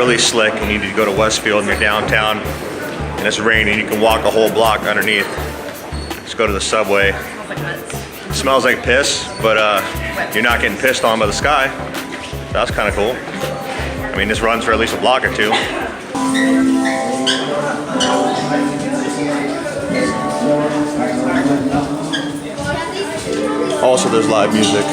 really slick and you need to go to Westfield and you're downtown and it's raining, you can walk a whole block underneath. Just go to the subway. It smells like piss, but you're not getting pissed on by the sky. That's kind of cool. I mean, this runs for at least a block or two. Also, there's live music.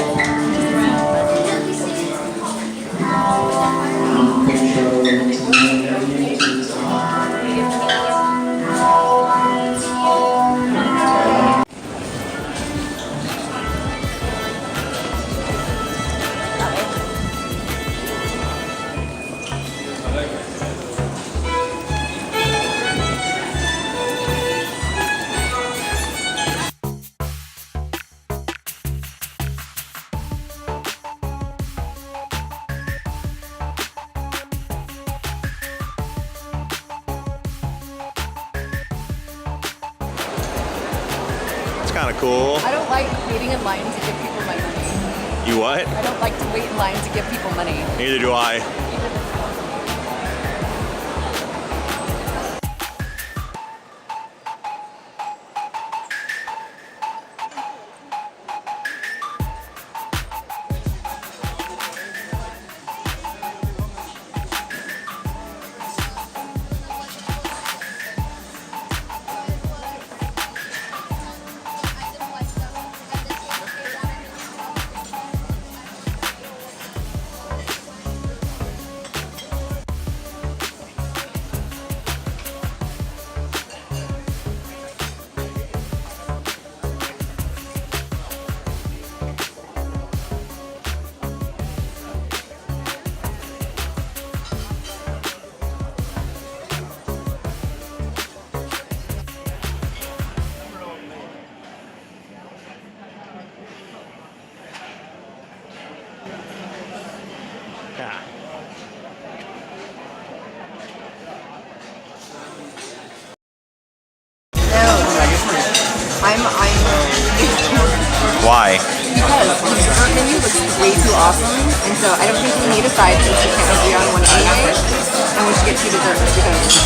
Kind of cool. I don't like waiting in line to give people my money. You what? I don't like to wait in line to give people money. Neither do I. Why? Because the dessert menu looks way too awesome, and so I don't think we need a side since we can't agree on one anyway, and we should get 2 desserts because,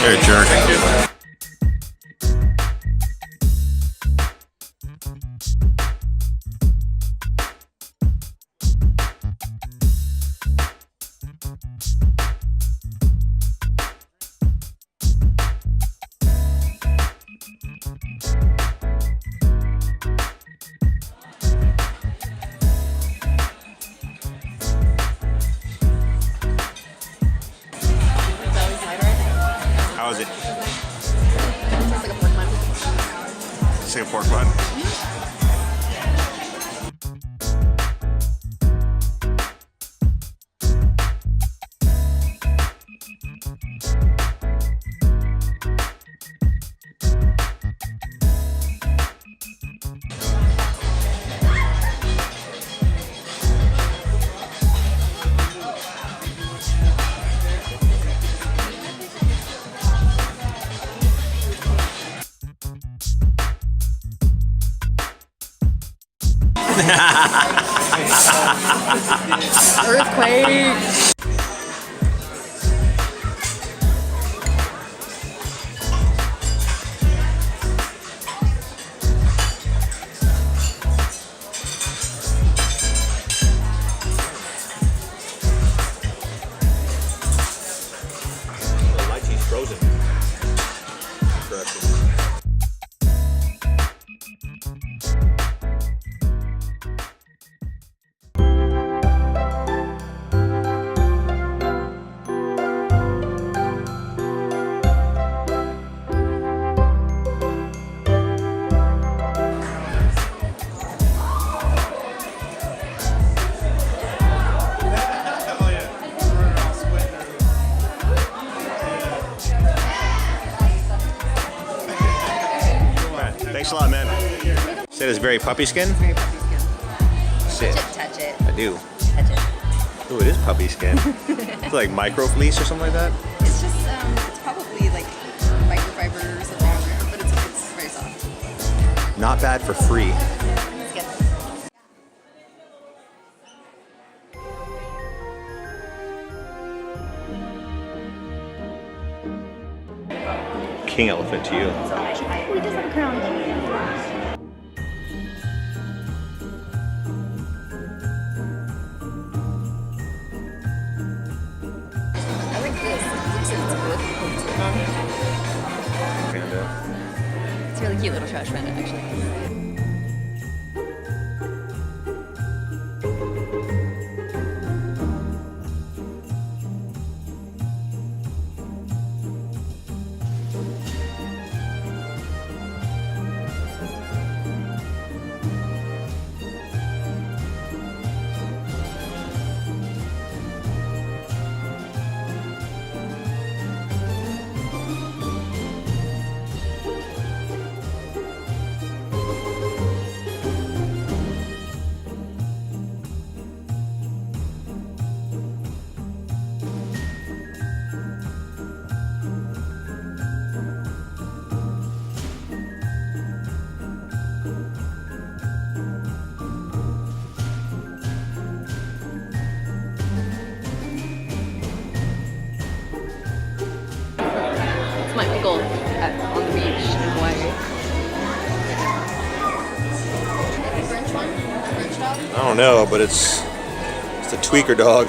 You're a jerk. How is it? It's like a pork bun. It's like a pork bun. Earthquake! The lychee's frozen. Correction. Thanks a lot, man. Say it's very puppy skin? Very puppy skin. Sit. Touch it. I do. Touch it. Ooh, it is puppy skin. It's like micro fleece or something like that? It's just, it's probably like microfiber or something, but it's very soft. Not bad for free. Let's get this. King elephant to you. He does have a crown. I like this. It looks like it's a book. Panda. It's a really cute little trash panda, actually. My uncle on the beach in Hawaii. French one? French dog? I don't know, but it's a tweaker dog.